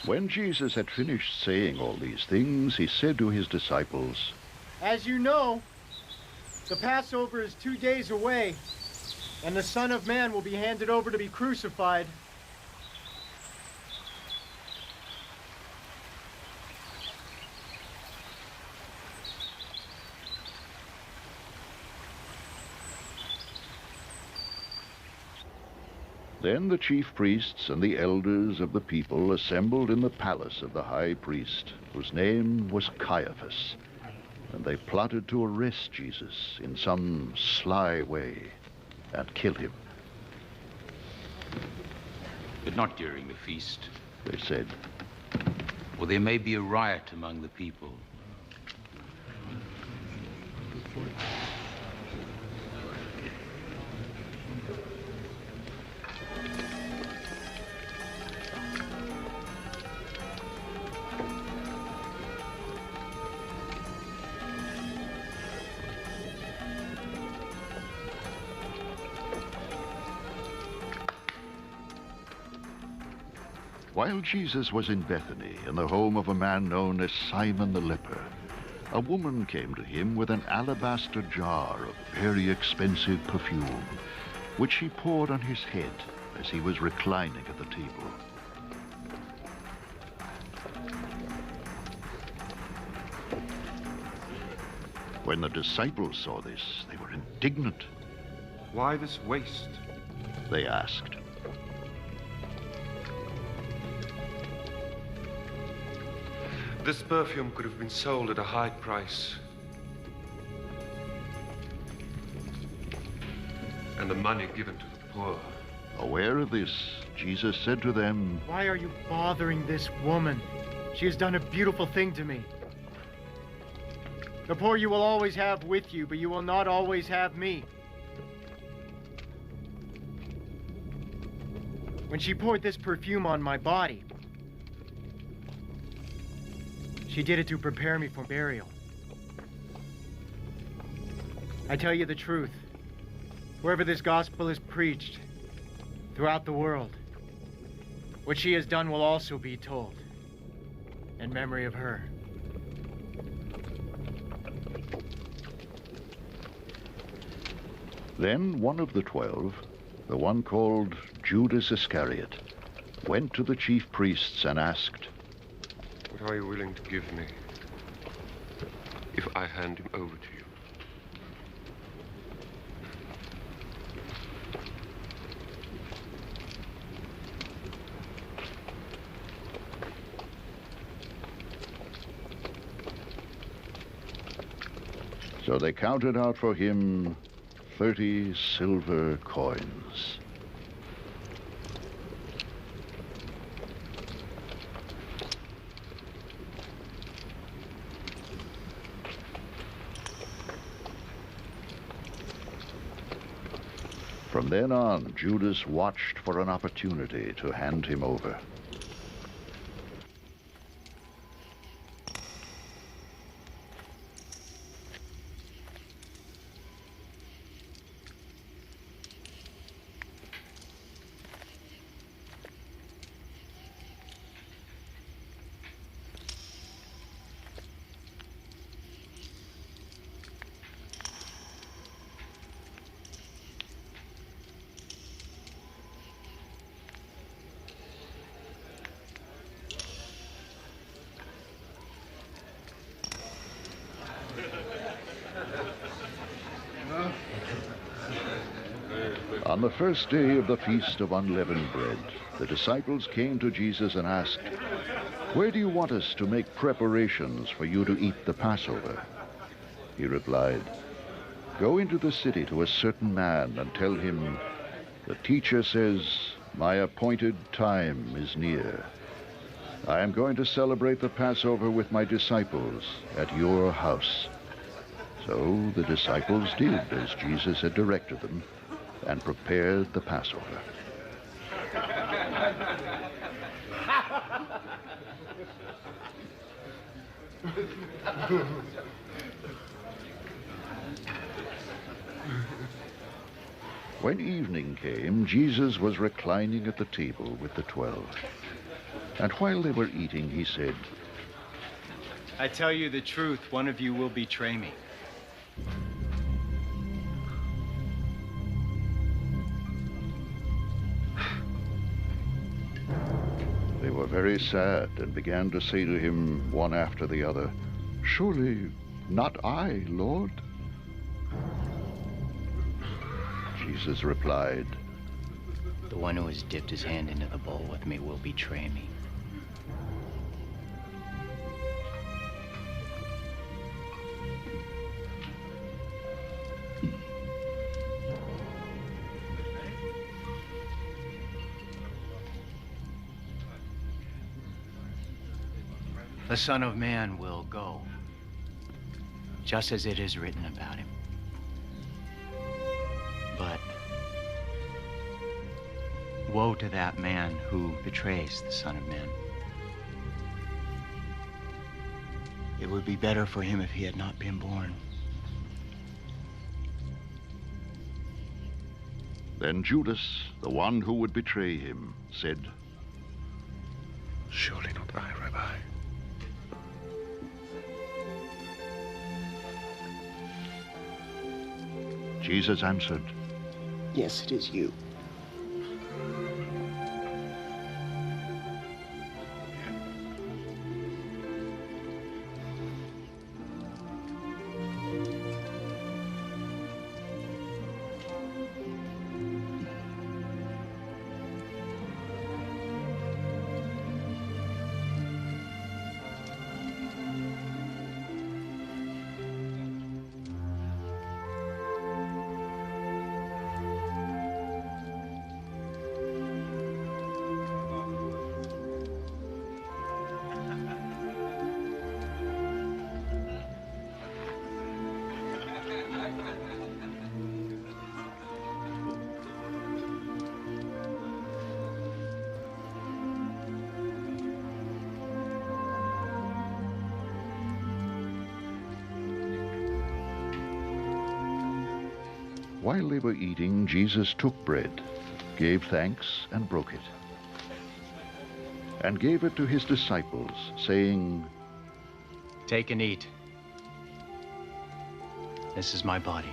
When Jesus had finished saying all these things, he said to his disciples, "As you know, the Passover is 2 days away, and the Son of Man will be handed over to be crucified." Then the chief priests and the elders of the people assembled in the palace of the high priest, whose name was Caiaphas, and they plotted to arrest Jesus in some sly way and kill him. But not during the feast, They said, or there may be a riot among the people. While Jesus was in Bethany, in the home of a man known as Simon the leper, a woman came to him with an alabaster jar of very expensive perfume, which she poured on his head as he was reclining at the table. When the disciples saw this, they were indignant. "Why this waste?" They asked. This perfume could have been sold at a high price, and the money given to the poor. Aware of this, Jesus said to them, "Why are you bothering this woman? She has done a beautiful thing to me. The poor you will always have with you, but you will not always have me. When she poured this perfume on my body, she did it to prepare me for burial. I tell you the truth, wherever this gospel is preached throughout the world, what she has done will also be told in memory of her." Then one of the 12, the one called Judas Iscariot, went to the chief priests and asked, "What are you willing to give me if I hand him over to you?" So they counted out for him 30 silver coins. From then on, Judas watched for an opportunity to hand him over. On the first day of the Feast of Unleavened Bread, the disciples came to Jesus and asked, "Where do you want us to make preparations for you to eat the Passover?" He replied, "Go into the city to a certain man and tell him, 'The teacher says, my appointed time is near. I am going to celebrate the Passover with my disciples at your house.'" So the disciples did as Jesus had directed them, and prepared the Passover. When evening came, Jesus was reclining at the table with the 12. And while they were eating, he said, I tell you the truth, one of you will betray me. They were very sad and began to say to him one after the other, Surely not I, Lord? Jesus replied, The one who has dipped his hand into the bowl with me will betray me. The Son of Man will go, just as it is written about him. But woe to that man who betrays the Son of Man. It would be better for him if he had not been born. Then Judas, the one who would betray him, said, Surely not I, Rabbi. Jesus answered, Yes, it is you. While they were eating, Jesus took bread, gave thanks, and broke it, and gave it to his disciples, saying, Take and eat. This is my body.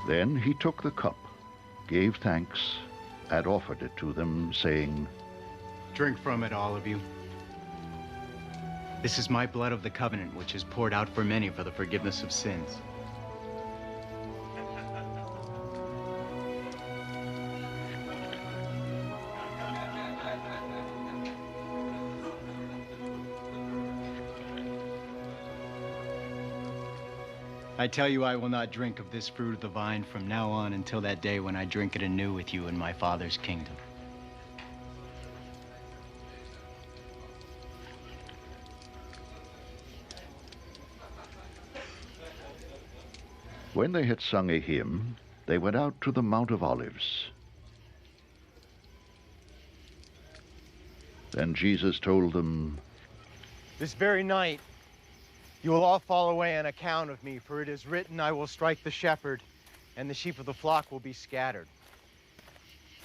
Then he took the cup, gave thanks, and offered it to them, saying, Drink from it, all of you. This is my blood of the covenant, which is poured out for many for the forgiveness of sins. I tell you, I will not drink of this fruit of the vine from now on until that day when I drink it anew with you in my Father's kingdom. When they had sung a hymn, they went out to the Mount of Olives. Then Jesus told them, This very night, you will all fall away on account of me, for it is written, I will strike the shepherd, and the sheep of the flock will be scattered.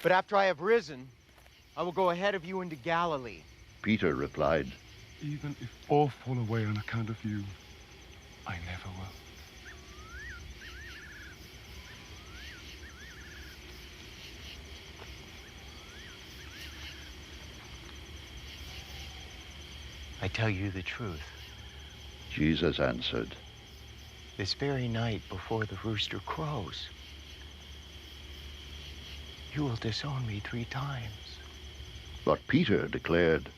But after I have risen, I will go ahead of you into Galilee. Peter replied, Even if all fall away on account of you, I never will. I tell you the truth. Jesus answered, This very night before the rooster crows, you will disown me 3 times. But Peter declared,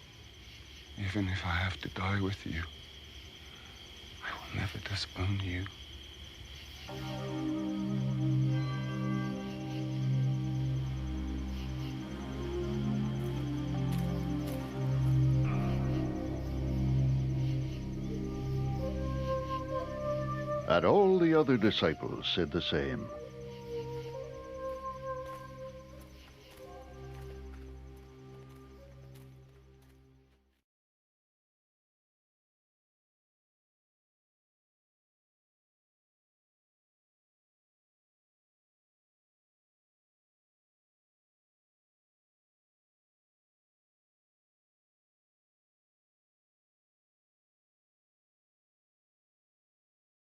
Even if I have to die with you, I will never disown you. And all the other disciples said the same.